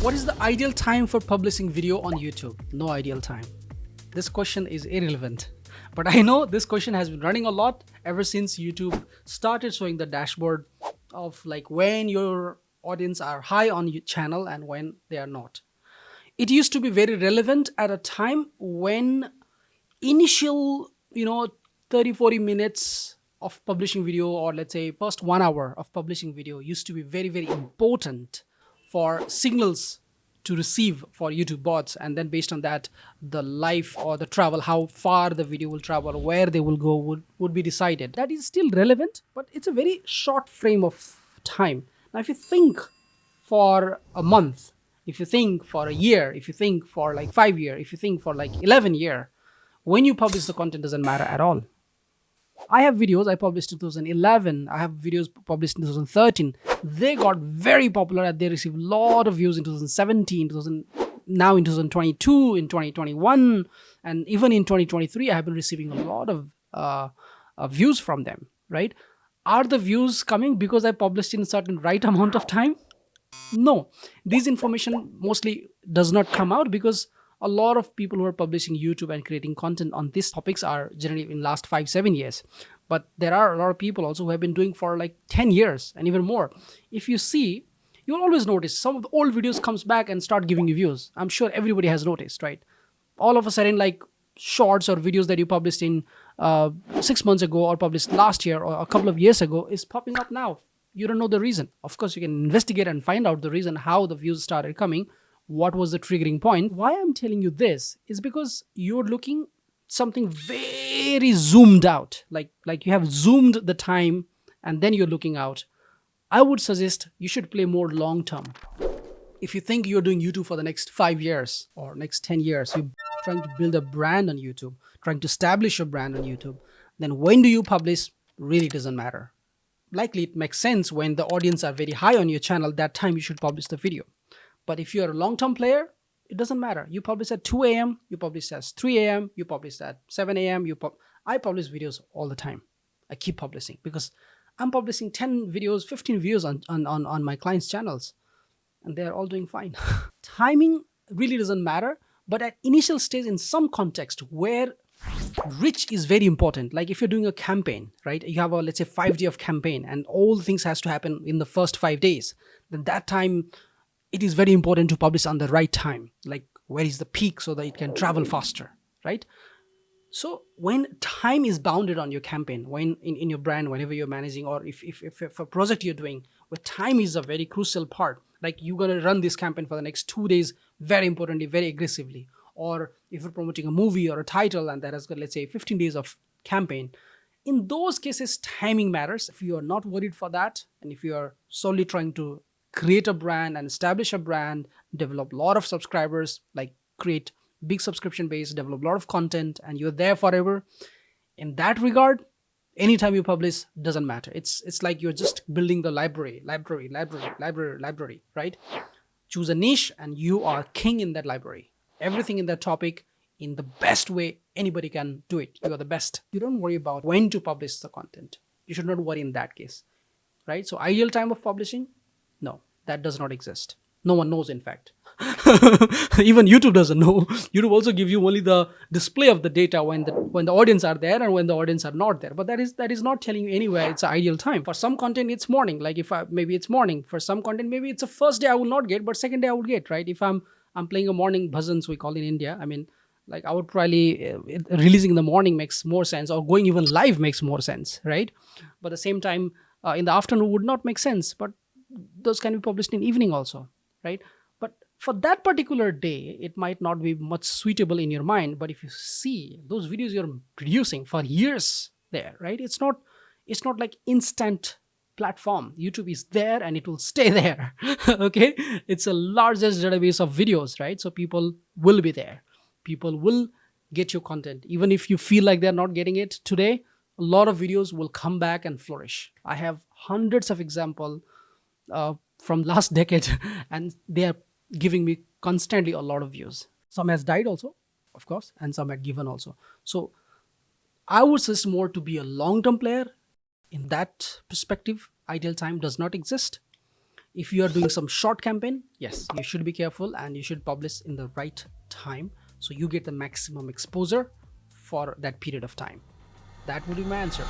What is the ideal time for publishing video on YouTube? No ideal time. This question is irrelevant. But I know this question has been running a lot ever since YouTube started showing the dashboard of like when your audience are high on your channel and when they are not. It used to be very relevant at a time when initial 30-40 minutes of publishing video, or let's say first 1 hour of publishing video, used to be very very important for signals to receive for YouTube bots, and then based on that the life or the travel, how far the video will travel, where they will go would be decided. That is still relevant, but it's a very short frame of time. Now if you think for a month, if you think for a year, if you think for like 5 years, if you think for like 11 years, when you publish the content doesn't matter at all. I have videos I published in 2011. I have videos published in 2013. They got very popular and they received a lot of views in 2017, now in 2022, in 2021, and even in 2023. I have been receiving a lot of views from them, right? Are the views coming because I published in a certain right amount of time? No. This information mostly does not come out because a lot of people who are publishing YouTube and creating content on these topics are generally in last 5-7 years. But there are a lot of people also who have been doing for like 10 years and even more. If you see, you'll always notice some of the old videos comes back and start giving you views. I'm sure everybody has noticed, right? All of a sudden, like shorts or videos that you published in 6 months ago or published last year or a couple of years ago is popping up now. You don't know the reason. Of course, you can investigate and find out the reason how the views started coming. What was the triggering point? Why I'm telling you this is because you're looking something very zoomed out, like you have zoomed the time and then you're looking out. I would suggest you should play more long term. If you think you're doing YouTube for the next 5 years or next 10 years, you're trying to build a brand on YouTube, trying to establish a brand on YouTube, then when do you publish really doesn't matter. Likely it makes sense when the audience are very high on your channel. That time you should publish the video. But if you're a long-term player, it doesn't matter. You publish at 2 a.m., you publish at 3 a.m., you publish at 7 a.m. I publish videos all the time. I keep publishing because I'm publishing 10 videos, 15 videos on my clients' channels, and they're all doing fine. Timing really doesn't matter, but at initial stage in some context where reach is very important, like if you're doing a campaign, right? You have a, let's say, 5 day of campaign and all things has to happen in the first 5 days, then that time it is very important to publish on the right time, like where is the peak so that it can travel faster, right? So when time is bounded on your campaign, when in your brand, whenever you're managing, or if a project you're doing, where time is a very crucial part, like you're going to run this campaign for the next 2 days, very importantly, very aggressively. Or if you're promoting a movie or a title and that has got, let's say, 15 days of campaign, in those cases, timing matters. If you are not worried for that, and if you are solely trying to create a brand and establish a brand, develop a lot of subscribers, like create big subscription base, develop a lot of content, and you're there forever, in that regard, anytime you publish doesn't matter. It's like you're just building the library, right? Choose a niche and you are king in that library. Everything in that topic in the best way anybody can do it. You are the best. You don't worry about when to publish the content. You should not worry in that case, right? So ideal time of publishing, no, that does not exist. No one knows, in fact. Even YouTube doesn't know. YouTube also gives you only the display of the data when the audience are there and when the audience are not there. But that is not telling you anywhere it's an ideal time. For some content, it's morning. Like maybe it's morning. For some content, maybe it's the first day I will not get, but second day I will get, right? If I'm playing a morning bhajans, we call in India. I mean, like I would probably releasing in the morning makes more sense, or going even live makes more sense, right? But at the same time, in the afternoon would not make sense. But those can be published in evening also, right? But for that particular day, it might not be much suitable in your mind. But if you see those videos you're producing for years there, right? It's not like instant platform. YouTube is there and it will stay there. Okay, it's the largest database of videos, right? So people will be there. People will get your content. Even if you feel like they're not getting it today, a lot of videos will come back and flourish. I have hundreds of examples from last decade and they are giving me constantly a lot of views. Some has died also, of course, and some had given also. So I would suggest more to be a long-term player. In that perspective, ideal time does not exist. If you are doing some short campaign, yes, you should be careful and you should publish in the right time so you get the maximum exposure for that period of time. That would be my answer.